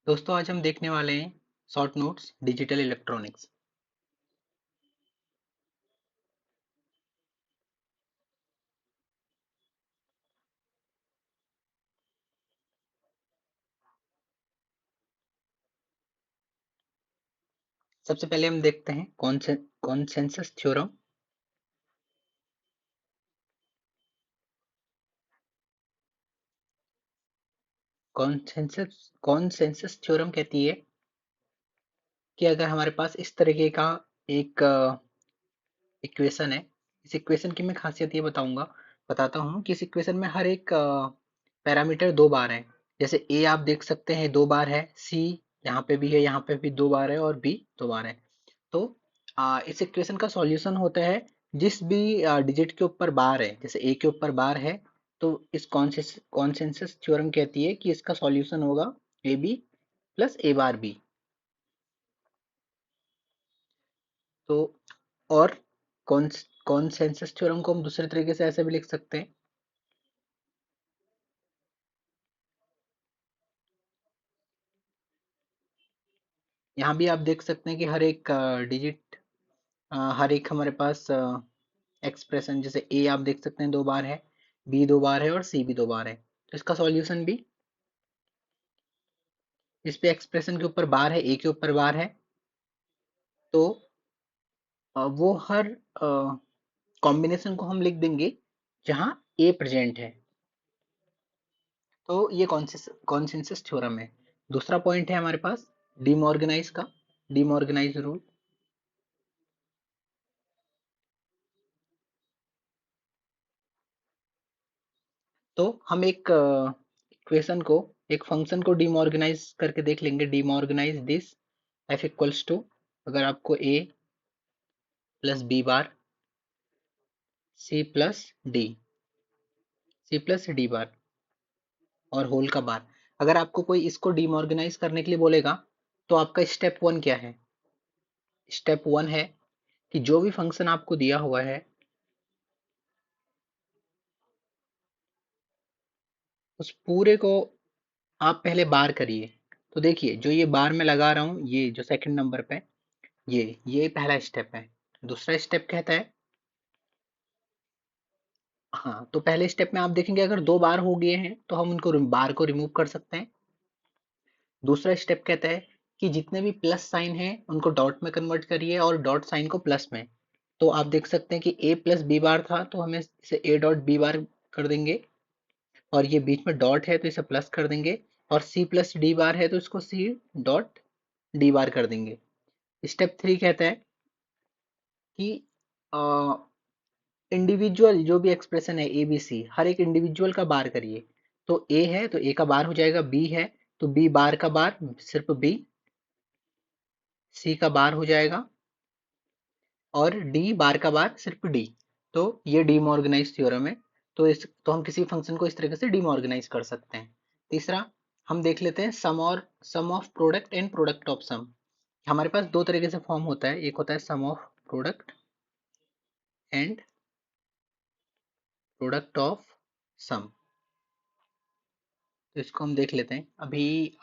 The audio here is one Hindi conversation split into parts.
दोस्तों आज हम देखने वाले हैं शॉर्ट नोट्स डिजिटल इलेक्ट्रॉनिक्स। सबसे पहले हम देखते हैं कॉन्सेंसस थ्योरम। कॉन्सेंसस थ्योरम कहती है कि अगर हमारे पास इस तरीके का एक इक्वेशन है, इस इक्वेशन की मैं खासियत ये बताता हूँ कि इस इक्वेशन में हर एक पैरामीटर दो बार है। जैसे ए आप देख सकते हैं दो बार है, सी यहाँ पे भी है, यहाँ पे भी दो बार है और बी दो बार है। तो इस इक्वेशन का सॉल्यूशन होता है जिस भी डिजिट के ऊपर बार है, जैसे ए के ऊपर बार है तो इस कॉन्सेंसस थ्योरम कहती है कि इसका सॉल्यूशन होगा A B plus A bar B. तो और कॉन्सेंसस थ्योरम को हम दूसरे तरीके से ऐसे भी लिख सकते हैं। यहाँ भी आप देख सकते हैं कि हर एक डिजिट, हर एक हमारे पास एक्सप्रेशन, जैसे ए आप देख सकते हैं दो बार है, बी दो बार है और सी भी दो बार है। तो इसका सॉल्यूशन भी इस पे एक्सप्रेशन के ऊपर बार है, ए के ऊपर बार है, तो वो हर कॉम्बिनेशन को हम लिख देंगे जहाँ ए प्रेजेंट है। तो ये कॉन्सेंसस थ्योरम है। दूसरा पॉइंट है हमारे पास डिमॉर्गेनाइज का, डिमॉर्गेनाइज रूल। तो हम एक इक्वेशन को, एक फंक्शन को डिमॉर्गेनाइज करके देख लेंगे। Demorganize this F equals to, अगर आपको A plus B bar C plus D, C plus D bar और होल का बार, अगर आपको कोई इसको डिमॉर्गेनाइज करने के लिए बोलेगा तो आपका स्टेप वन क्या है? स्टेप वन है कि जो भी फंक्शन आपको दिया हुआ है उस पूरे को आप पहले बार करिए। तो देखिए जो ये बार मैं लगा रहा हूँ, ये जो सेकंड नंबर पे, ये पहला स्टेप है। दूसरा स्टेप कहता है, हाँ तो पहले स्टेप में आप देखेंगे अगर दो बार हो गए हैं तो हम उनको बार को रिमूव कर सकते हैं। दूसरा स्टेप कहता है कि जितने भी प्लस साइन है उनको डॉट में कन्वर्ट करिए और डॉट साइन को प्लस में। तो आप देख सकते हैं कि ए प्लस बी बार था तो हमें इसे ए डॉट बी बार कर देंगे, और ये बीच में डॉट है तो इसे प्लस कर देंगे, और सी प्लस डी बार है तो इसको सी डॉट डी बार कर देंगे। स्टेप थ्री कहता है कि इंडिविजुअल जो भी एक्सप्रेशन है ए बी सी, हर एक इंडिविजुअल का बार करिए। तो ए है तो ए का बार हो जाएगा, बी है तो बी बार का बार सिर्फ बी, सी का बार हो जाएगा और डी बार का बार सिर्फ डी। तो ये डीमॉर्गेनाइज थ्योरम है। तो हम किसी फंक्शन को इस तरीके से डीमॉर्गेनाइज कर सकते हैं। तीसरा हम देख लेते हैं sum of product and product of sum. हमारे पास दो तरीके से फॉर्म होता है, एक होता है sum of product and product of sum. तो इसको हम देख लेते हैं अभी।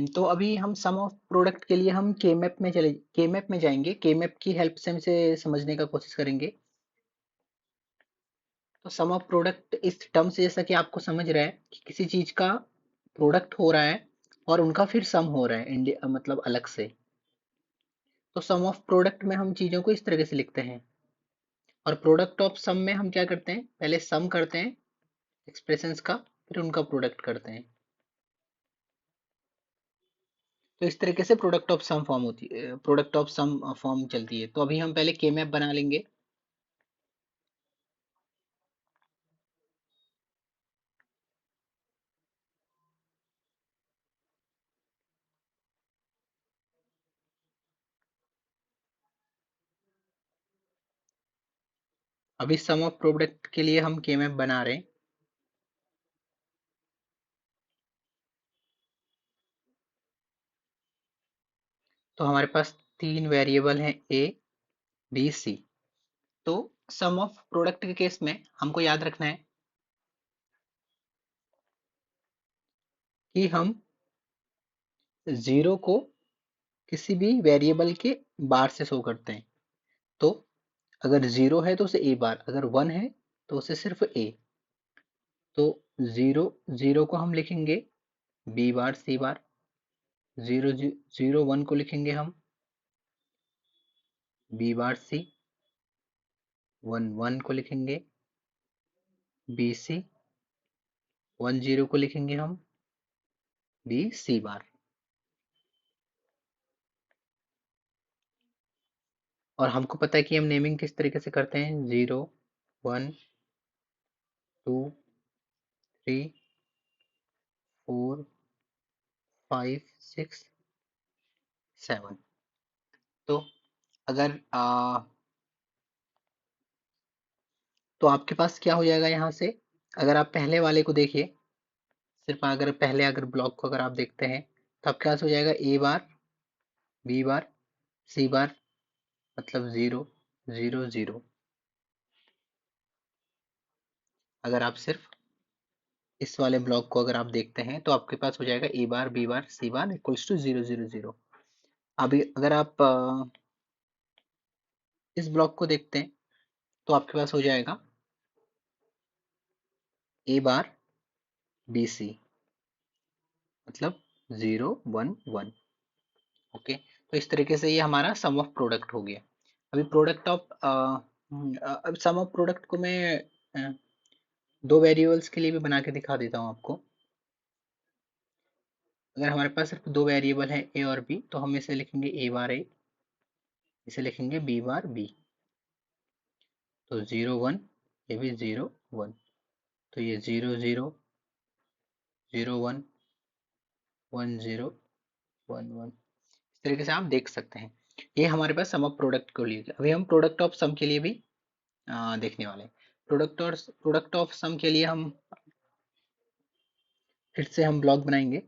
तो अभी हम सम ऑफ प्रोडक्ट के लिए हम के मैप में जाएंगे, के मैप की हेल्प से हम इसे समझने का कोशिश करेंगे। तो सम ऑफ प्रोडक्ट इस टर्म से, जैसा कि आपको समझ रहा है कि किसी चीज का प्रोडक्ट हो रहा है और उनका फिर सम हो रहा है इंडिया मतलब अलग से। तो सम ऑफ प्रोडक्ट में हम चीजों को इस तरीके से लिखते हैं, और प्रोडक्ट ऑफ सम में हम क्या करते हैं, पहले सम करते हैं एक्सप्रेशंस का, फिर उनका प्रोडक्ट करते हैं। तो इस तरीके से प्रोडक्ट ऑफ सम फॉर्म होती है, प्रोडक्ट ऑफ सम फॉर्म चलती है। तो अभी हम पहले के मैप बना लेंगे। अभी सम ऑफ प्रोडक्ट के लिए हम के मैप बना रहे हैं। तो हमारे पास तीन वेरिएबल हैं, ए बी सी। तो सम ऑफ प्रोडक्ट के केस में हमको याद रखना है कि हम जीरो को किसी भी वेरिएबल के बार से शो करते हैं। तो अगर जीरो है तो उसे ए बार, अगर वन है तो उसे सिर्फ ए। तो जीरो जीरो को हम लिखेंगे बी बार सी बार, जीरो जीरो वन को लिखेंगे हम बी बार सी, वन वन को लिखेंगे बी सी, वन जीरो को लिखेंगे हम बी सी बार। और हमको पता है कि हम नेमिंग किस तरीके से करते हैं, zero one two three four five six seven. तो अगर तो आपके पास क्या हो जाएगा यहाँ से, अगर आप पहले वाले को देखिए, सिर्फ अगर पहले अगर ब्लॉक को अगर आप देखते हैं तो आपके पास हो जाएगा A bar B bar C बार, मतलब जीरो जीरो जीरो। अगर आप सिर्फ इस वाले ब्लॉक को अगर आप देखते हैं तो आपके पास हो जाएगा A bar B bar C bar equals to zero zero zero. अभी अगर आप इस ब्लॉक को देखते हैं तो आपके पास हो जाएगा ए बार बी सी, मतलब जीरो वन वन। ओके, तो इस तरीके से ये हमारा सम ऑफ प्रोडक्ट हो गया। अभी प्रोडक्ट ऑफ अब सम ऑफ प्रोडक्ट को मैं अ, दो वेरिएबल्स के लिए भी बना के दिखा देता हूँ आपको। अगर हमारे पास सिर्फ दो वेरिएबल हैं ए और बी, तो हम इसे लिखेंगे ए बार ए, इसे लिखेंगे बी बार बी। तो जीरो वन, ये भी जीरो वन, तो ये zero zero zero one one zero one one, इस तरीके से आप देख सकते हैं। ये हमारे पास सम ऑफ प्रोडक्ट को लिए। अभी हम प्रोडक्ट ऑफ सम के लिए भी देखने वाले हैं। प्रोडक्ट ऑफ सम के लिए हम फिर से हम ब्लॉक बनाएंगे।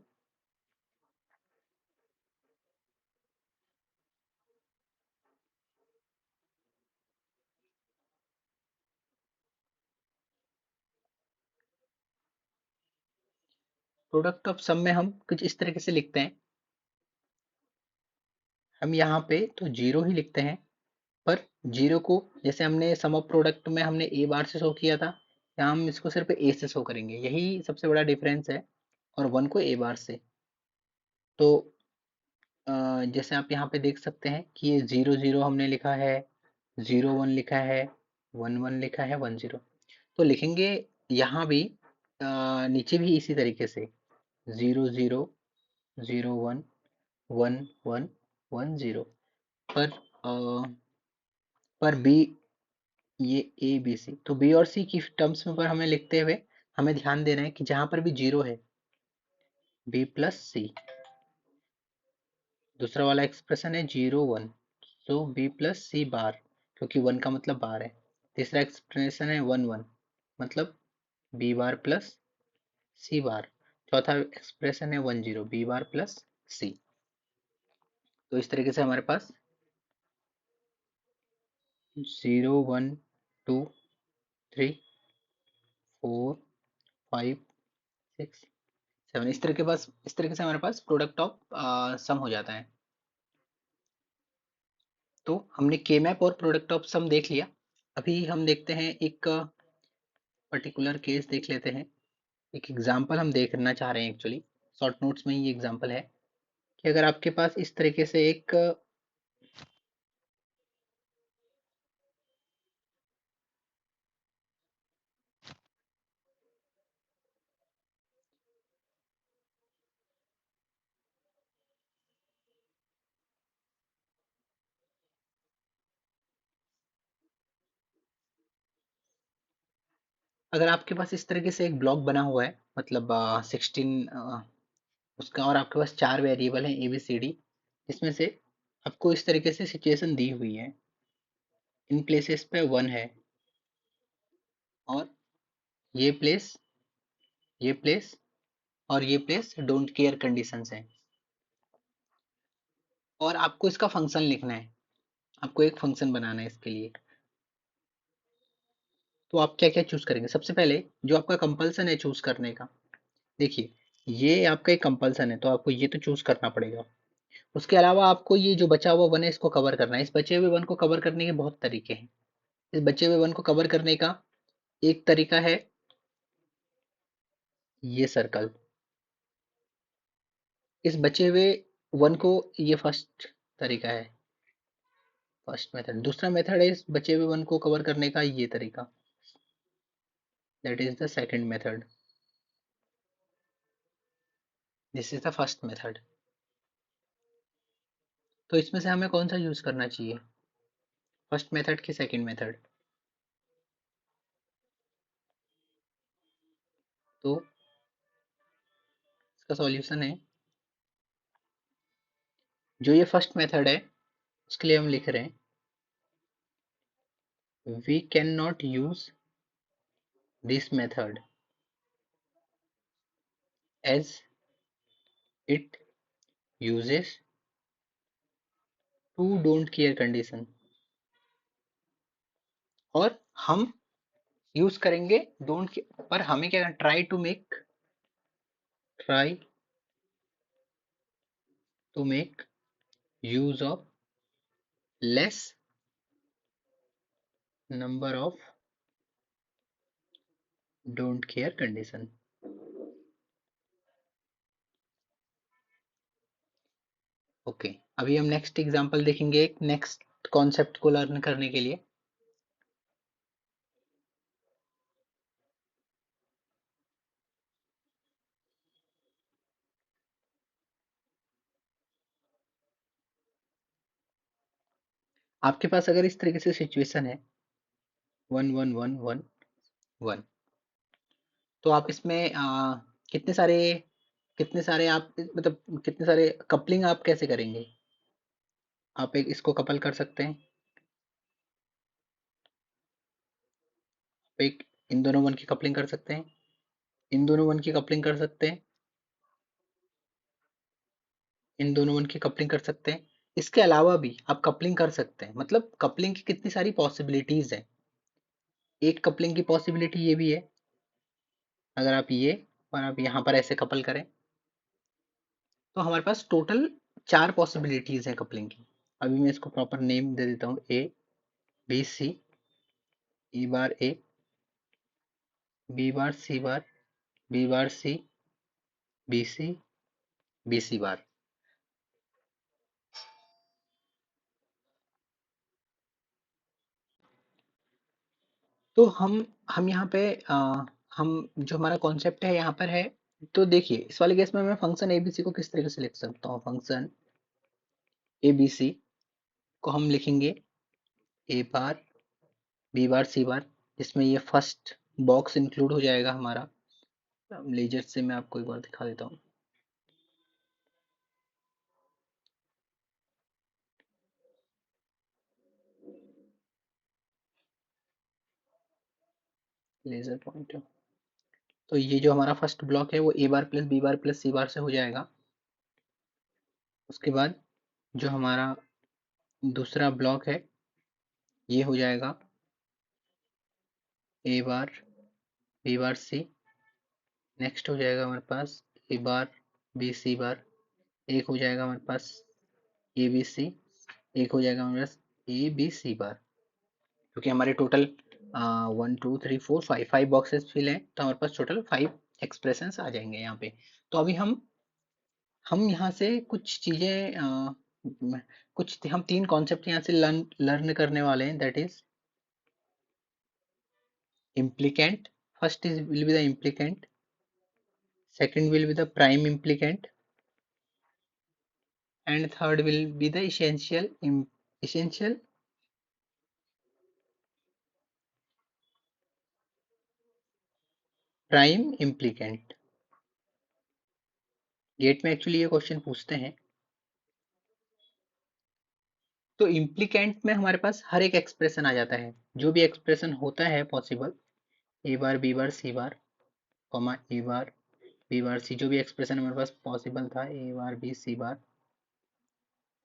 प्रोडक्ट ऑफ सम में हम कुछ इस तरीके से लिखते हैं, हम यहाँ पे तो जीरो ही लिखते हैं, पर जीरो को जैसे हमने सम ऑफ प्रोडक्ट में हमने ए बार से शो किया था, यहाँ हम इसको सिर्फ ए से शो करेंगे, यही सबसे बड़ा डिफरेंस है। और वन को ए बार से। तो जैसे आप यहाँ पे देख सकते हैं कि ये जीरो जीरो हमने लिखा है, जीरो वन लिखा है, वन वन लिखा है, वन जीरो। तो लिखेंगे यहाँ भी नीचे भी इसी तरीके से zero zero zero one one one one zero. पर पर बी, ये ए बी सी, तो बी और सी की टर्म्स में पर हमें लिखते हुए हमें ध्यान देना है कि जहां पर भी जीरो है बी प्लस सी, दूसरा वाला एक्सप्रेशन है zero one, so B plus C bar, क्योंकि वन का मतलब बार है। तीसरा एक्सप्रेशन है वन वन, मतलब B bar plus C bar. चौथा एक्सप्रेशन है one zero, B bar plus C. तो इस तरीके से हमारे पास zero one two three four five six seven, इस तरीके से हमारे पास प्रोडक्ट ऑफ सम हो जाता है। तो हमने के मैप और प्रोडक्ट ऑफ सम देख लिया। अभी हम देखते हैं एक पर्टिकुलर केस देख लेते हैं। एक एग्जांपल हम देखना चाह रहे हैं, एक्चुअली शॉर्ट नोट्स में ही एग्जांपल है कि अगर आपके पास इस तरीके से एक अगर आपके पास इस तरीके से एक ब्लॉक बना हुआ है, मतलब 16 उसका, और आपके पास चार वेरिएबल हैं ए बी सी डी, जिसमें से आपको इस तरीके से सिचुएशन दी हुई है, इन प्लेसेस पे वन है, और ये प्लेस, ये प्लेस और ये प्लेस डोंट केयर कंडीशंस हैं। और आपको इसका फंक्शन लिखना है, आपको एक फंक्शन बनाना है इसके लिए। तो आप क्या क्या चूज करेंगे? सबसे पहले जो आपका कंपल्सन है चूज करने का, देखिए ये आपका एक कंपल्सन है तो आपको ये तो चूज करना पड़ेगा। उसके अलावा आपको ये जो बचा हुआ वन है इसको कवर करना है। इस बचे हुए वन को कवर करने के बहुत तरीके हैं। इस बचे हुए वन को कवर करने का एक तरीका है ये सर्कल। इस बचे हुए वन को, ये फर्स्ट तरीका है, फर्स्ट मेथड। दूसरा मेथड है इस बचे हुए वन को कवर करने का ये तरीका, that is the second method. This is the first method. तो इसमें से हमें कौन सा यूज करना चाहिए, फर्स्ट मेथड की सेकंड मेथड? तो इसका सॉल्यूशन है, जो ये फर्स्ट मेथड है उसके लिए हम लिख रहे हैं we can not use this method as it uses two don't care condition. और हम यूज करेंगे डोंट, पर हमें क्या करना, try to make use of less number of don't care condition. Okay, अभी हम नेक्स्ट एग्जांपल देखेंगे एक नेक्स्ट कॉन्सेप्ट को लर्न करने के लिए। आपके पास अगर इस तरीके से सिचुएशन है 1 1 1 1 1, तो आप इसमें कितने सारे आप मतलब कितने सारे कपलिंग आप कैसे करेंगे? आप एक इसको कपल कर सकते हैं, आप एक इन दोनों वन की कपलिंग कर सकते हैं, इन दोनों वन की कपलिंग कर सकते हैं, इन दोनों वन की कपलिंग कर सकते हैं। इसके अलावा भी आप कपलिंग कर सकते हैं, मतलब कपलिंग की कितनी सारी पॉसिबिलिटीज है। एक कपलिंग की पॉसिबिलिटी ये भी है, अगर आप ये और आप यहाँ पर ऐसे कपल करें तो हमारे पास टोटल 4 पॉसिबिलिटीज हैं कपलिंग की। अभी मैं इसको प्रॉपर नेम दे देता हूँ, A B C, E bar A, B bar C bar, B bar C, B C, B C bar. तो हम यहाँ पे हम जो हमारा कॉन्सेप्ट है यहाँ पर है, तो देखिए इस वाले केस में मैं फंक्शन एबीसी को किस तरीके से लिख सकता हूँ। फंक्शन एबीसी को हम लिखेंगे ए बार बी बार सी बार, जिसमें ये फर्स्ट बॉक्स इंक्लूड हो जाएगा हमारा। लेजर से मैं आपको एक बार दिखा देता हूँ। लेजर पॉइंटर, तो ये जो हमारा फर्स्ट ब्लॉक है वो ए बार plus B bar plus C बार से हो जाएगा। उसके बाद जो हमारा दूसरा ब्लॉक है ये हो जाएगा A bar B bar C. Next हो जाएगा हमारे पास ए बार बी सी बार। एक हो जाएगा हमारे पास ए बी सी। एक हो जाएगा हमारे पास ए बी सी बार। क्योंकि हमारे टोटल 1 2 3 4 5 बॉक्सेस फिल हैं तो हमारे पास टोटल 5 एक्सप्रेशंस आ जाएंगे यहाँ पे। तो अभी हम यहाँ से कुछ चीजें कुछ हम 3 कॉन्सेप्ट यहाँ से लर्न लर्न करने वाले हैं, that is implicant. First is will be the implicant, second will be the prime implicant, and third will be the essential prime implicant। GATE में एक्चुअली ये क्वेश्चन पूछते हैं। तो इम्प्लीकेंट में हमारे पास हर एक एक्सप्रेशन आ जाता है, जो भी एक्सप्रेशन होता है possible, A bar B bar C bar comma A bar B bar C, जो भी एक्सप्रेशन हमारे पास पॉसिबल था A bar B C bar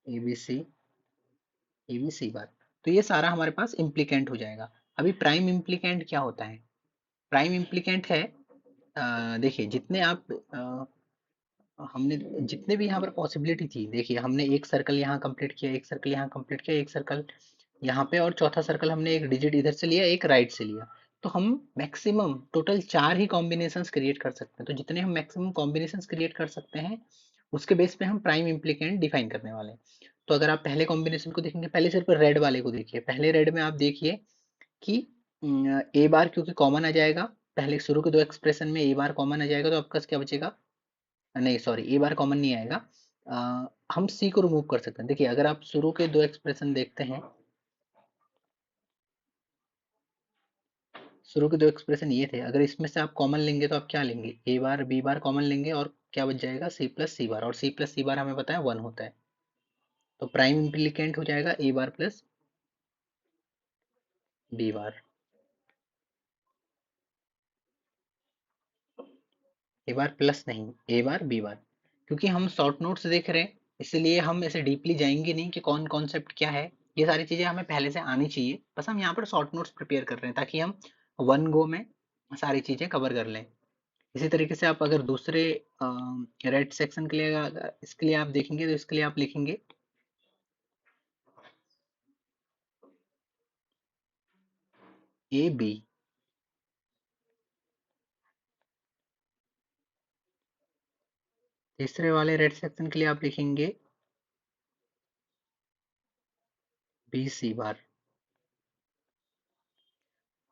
A B C A B C bar, तो ये सारा हमारे पास इम्प्लीकेंट हो जाएगा। अभी प्राइम इम्प्लीकेंट क्या होता है? प्राइम इम्प्लीकेंट है, देखिए जितने आप हमने जितने भी यहाँ पर पॉसिबिलिटी थी, देखिए हमने एक सर्कल यहाँ कंप्लीट किया, एक सर्कल यहाँ कंप्लीट किया, एक सर्कल यहाँ पे, और चौथा सर्कल हमने एक डिजिट इधर से लिया, एक राइट से लिया। तो हम मैक्सिमम टोटल 4 ही कॉम्बिनेशंस क्रिएट कर सकते हैं। तो जितने हम मैक्सिमम कॉम्बिनेशंस क्रिएट कर सकते हैं, उसके बेस पे हम प्राइम इम्प्लीकेंट डिफाइन करने वाले हैं। तो अगर आप पहले कॉम्बिनेशन को देखेंगे, पहले सिर्फ रेड वाले को देखिए, पहले रेड में आप देखिए कि ए बार क्योंकि कॉमन आ जाएगा, पहले शुरू के दो एक्सप्रेशन में ए बार कॉमन आ जाएगा, तो आपका क्या बचेगा? नहीं सॉरी, ए बार कॉमन नहीं आएगा। हम सी को रिमूव कर सकते हैं। देखिए अगर आप शुरू के दो एक्सप्रेशन देखते हैं, शुरू के दो एक्सप्रेशन ये थे, अगर इसमें से आप कॉमन लेंगे तो आप क्या लेंगे? ए बार बी बार कॉमन लेंगे, और क्या बच जाएगा? सी प्लस सी बार, और सी प्लस सी बार हमें पता है 1 होता है। तो प्राइम इम्प्लीकेंट हो जाएगा A bar plus B bar. A bar plus नहीं, ए बार बी बार। क्योंकि हम शॉर्ट नोट्स देख रहे हैं, इसलिए हम ऐसे डीपली जाएंगे नहीं कि कौन कॉन्सेप्ट क्या है। ये सारी चीजें हमें पहले से आनी चाहिए, बस हम यहाँ पर शॉर्ट नोट्स प्रिपेयर कर रहे हैं ताकि हम वन गो में सारी चीजें कवर कर लें। इसी तरीके से आप अगर दूसरे रेड सेक्शन के लिए इसके लिए आप देखेंगे, तो इसके लिए आप लिखेंगे ए बी। तीसरे वाले रेड सेक्शन के लिए आप लिखेंगे बी सी बार।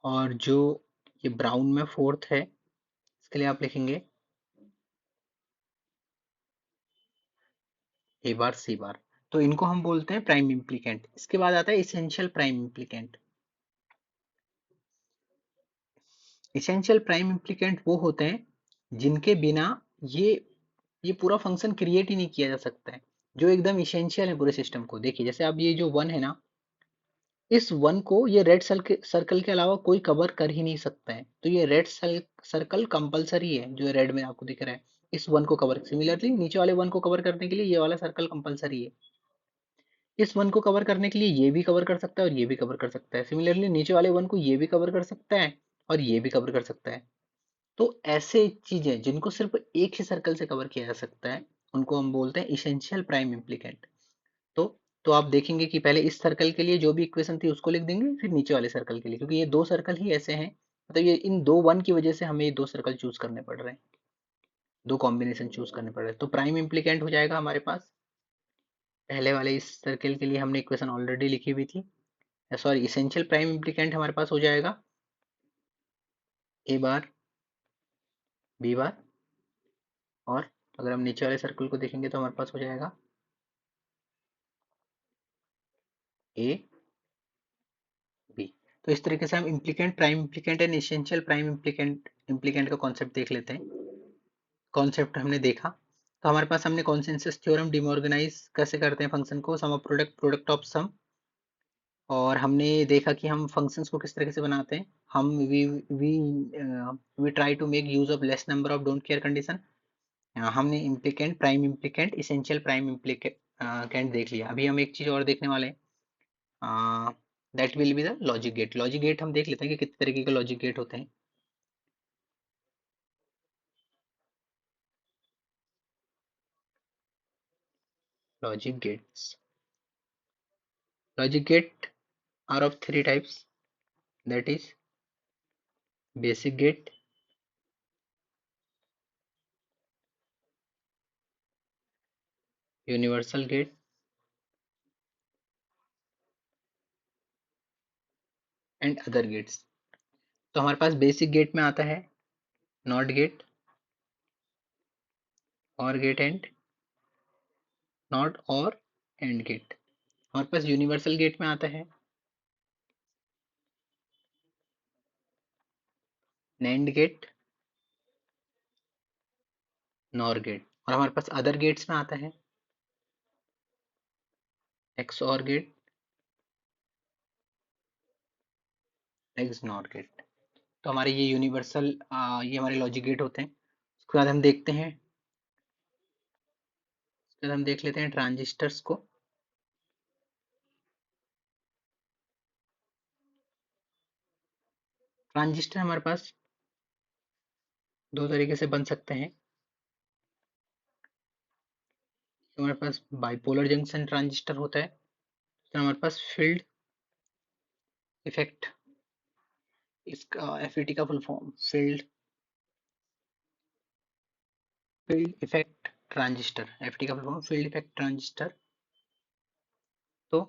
और जो ये ब्राउन में फोर्थ है, इसके लिए आप लिखेंगे ए बार सी बार। तो इनको हम बोलते हैं प्राइम इम्प्लीकेंट। इसके बाद आता है essential prime implicant. Essential prime implicant वो होते हैं जिनके बिना ये ये पूरा फंक्शन क्रिएट ही नहीं किया जा सकता है, जो एकदम इसेंशियल है पूरे सिस्टम को। देखिए जैसे अब ये जो वन है ना, इस वन को ये रेड सर्कल के अलावा कोई कवर कर ही नहीं सकता है। तो ये रेड सर्कल कंपलसरी है, जो रेड में आपको दिख रहा है, इस वन को कवर। सिमिलरली नीचे वाले वन को कवर करने के लिए ये वाला सर्कल कंपलसरी है। इस वन को कवर करने के लिए ये भी कवर कर सकता है और ये भी कवर कर सकता है। सिमिलरली नीचे वाले वन को ये भी कवर कर सकता है और ये भी कवर कर सकता है। तो ऐसे चीजें जिनको सिर्फ एक ही सर्कल से कवर किया जा सकता है, उनको हम बोलते हैं इसेंशियल प्राइम इम्प्लीकेंट। तो तो आप देखेंगे कि पहले इस सर्कल के लिए जो भी इक्वेशन थी उसको लिख देंगे, फिर नीचे वाले सर्कल के लिए, क्योंकि ये दो सर्कल ही ऐसे हैं, मतलब ये इन दो वन की वजह से हमें ये दो सर्कल चूज करने पड़ रहे हैं, दो कॉम्बिनेशन चूज करने पड़ रहे हैं। तो प्राइम इम्प्लीकेंट हो जाएगा हमारे पास, पहले वाले इस सर्कल के लिए हमने इक्वेशन ऑलरेडी लिखी हुई थी। सॉरी, इसेंशियल प्राइम इम्प्लीकेंट हमारे पास हो जाएगा ए बार बी बार, और अगर हम नीचे वाले सर्कल को देखेंगे तो हमारे पास हो जाएगा ए बी। तो इस तरीके से हम implicant prime implicant and essential prime implicant का कॉन्सेप्ट देख लेते हैं। कॉन्सेप्ट हमने देखा, तो हमारे पास हमने कॉन्सेंसस थ्योरम डिमॉर्गेनाइज कैसे करते हैं फंक्शन को, सम ऑफ प्रोडक्ट, प्रोडक्ट ऑफ सम, और हमने देखा कि हम फंक्शंस को किस तरह से बनाते हैं। हम we we try to make use of less number of don't care condition. हमने implicant, prime implicant, essential prime implicant देख लिया। अभी हम एक चीज और देखने वाले हैं, that will be the logic gate. Logic gate हम देख लेते हैं कि कितने तरीके के लॉजिक गेट होते हैं। Logic gates, logic gate are of three types, that is basic gate, universal gate and other gates। तो हमारे पास बेसिक गेट में आता है नॉट गेट, और गेट एंड, नॉट और एंड गेट। हमारे पास यूनिवर्सल गेट में आता है नैंड गेट, नॉर गेट, और हमारे पास अदर गेट्स में आता है एक्स और गेट, एक्स नॉट गेट। तो हमारे ये यूनिवर्सल, ये हमारे लॉजिक गेट होते हैं। उसके बाद हम देखते हैं, उसके बाद हम देख लेते हैं ट्रांजिस्टर्स को। ट्रांजिस्टर हमारे पास दो तरीके से बन सकते हैं। हमारे पास बाइपोलर जंक्शन ट्रांजिस्टर होता है, तो हमारे पास फील्ड इफेक्ट, इसका एफईटी का full form field effect transistor, FET का full form field effect transistor. तो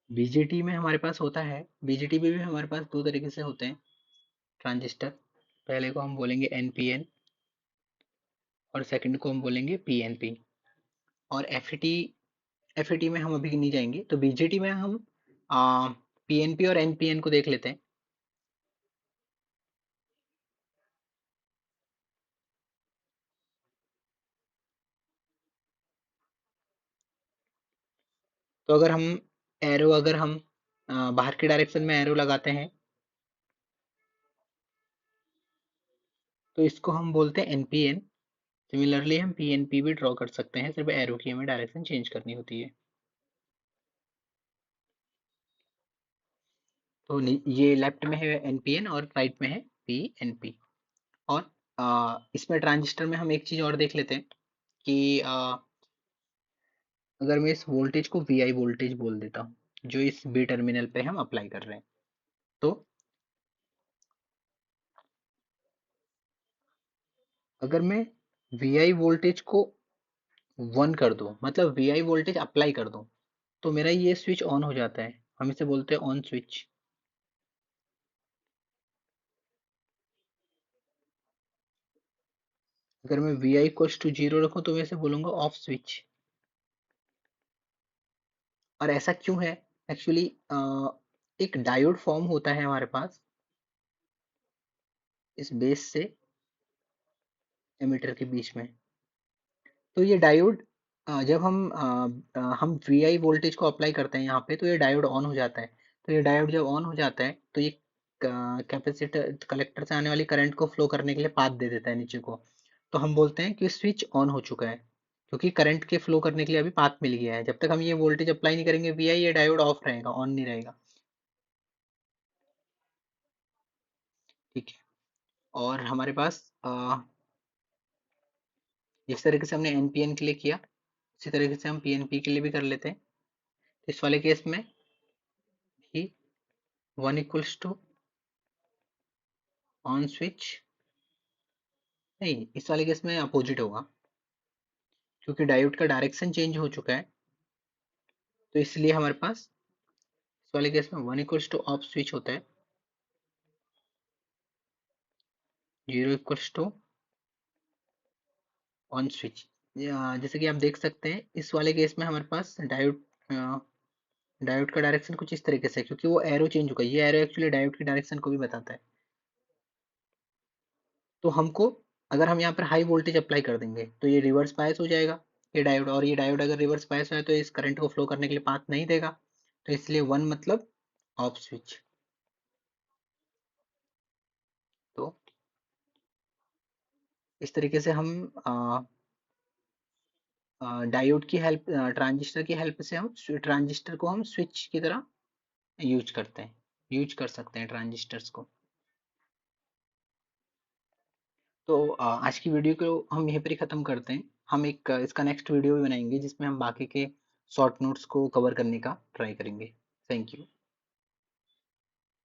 बीजेटी में हमारे पास होता है, बीजेटी में भी हमारे पास दो तरीके से होते हैं ट्रांजिस्टर। पहले को हम बोलेंगे एनपीएन और सेकंड को हम बोलेंगे पीएनपी। और एफईटी, एफईटी में हम अभी नहीं जाएंगे, तो बीजेटी में हम पीएनपी और एनपीएन को देख लेते हैं। तो अगर हम एरो, अगर हम बाहर की डायरेक्शन में एरो लगाते हैं तो इसको हम बोलते हैं एनपीएन। सिमिलरली हम पीएनपी भी ड्रॉ कर सकते हैं, सिर्फ एरो की हमें डायरेक्शन चेंज करनी होती है। तो ये लेफ्ट में है एनपीएन और राइट में है पीएनपी। और इसमें ट्रांजिस्टर में हम एक चीज और देख लेते हैं कि अगर मैं इस वोल्टेज को वी आई वोल्टेज बोल देता हूँ, जो इस बी टर्मिनल पे हम अप्लाई कर रहे हैं, तो अगर मैं वी आई वोल्टेज को 1 कर दूं, मतलब वी आई वोल्टेज अप्लाई कर दूं, तो मेरा ये स्विच ऑन हो जाता है, हम इसे बोलते हैं ऑन स्विच। अगर मैं वी आई इक्वल्स टू 0 रखूं तो मैं इसे बोलूंगा ऑफ स्विच। और ऐसा क्यों है? एक्चुअली एक डायोड फॉर्म होता है हमारे पास इस बेस से एमीटर के बीच में। तो ये डायोड जब हम वी आई वोल्टेज को अप्लाई करते हैं यहाँ पे, तो ये डायोड ऑन हो जाता है। तो ये डायोड जब ऑन हो जाता है तो ये कैपेसिटर कलेक्टर से आने वाली करंट को फ्लो करने के लिए पाथ दे देता है नीचे को। तो हम बोलते हैं कि स्विच ऑन हो चुका है, क्योंकि करंट के फ्लो करने के लिए अभी पाथ मिल गया है। जब तक हम ये वोल्टेज अप्लाई नहीं करेंगे वी आई, ये डायोड ऑफ रहेगा, ऑन नहीं रहेगा। ठीक है। और हमारे पास जिस तरीके से हमने एनपीएन के लिए किया, उसी तरीके से हम पीएनपी के लिए भी कर लेते हैं। इस वाले केस में ही 1 इक्वल्स टू ऑन स्विच, नहीं, इस वाले केस में अपोजिट होगा, क्योंकि डायोड का डायरेक्शन चेंज हो चुका है। तो इसलिए हमारे पास इस वाले केस में 1 इक्वल्स टू ऑफ स्विच होता है, 0 इक्वल्स टू ऑन स्विच। जैसे कि आप देख सकते हैं इस वाले केस में हमारे पास डायोड का डायरेक्शन कुछ इस तरीके से है, क्योंकि वो एरो चेंज हो गया। ये एरो एक्चुअली डायोड की डायरेक्शन को भी बताता है। तो हमको, अगर हम यहाँ पर हाई वोल्टेज अप्लाई कर देंगे तो ये रिवर्स बायस हो जाएगा, ये डायोड। और ये डायोड अगर रिवर्स बायस है तो इस करंट को फ्लो करने के लिए पाथ नहीं देगा। तो इसलिए 1 मतलब ऑफ स्विच। तो इस तरीके से हम डायोड की हेल्प, ट्रांजिस्टर की हेल्प से हम ट्रांजिस्टर को हम स्विच की तरह यूज करते हैं, यूज कर सकते हैं ट्रांजिस्टर्स को। तो आज की वीडियो को हम यहीं पर ही ख़त्म करते हैं। हम एक इसका नेक्स्ट वीडियो भी बनाएंगे जिसमें हम बाकी के शॉर्ट नोट्स को कवर करने का ट्राई करेंगे। Thank you.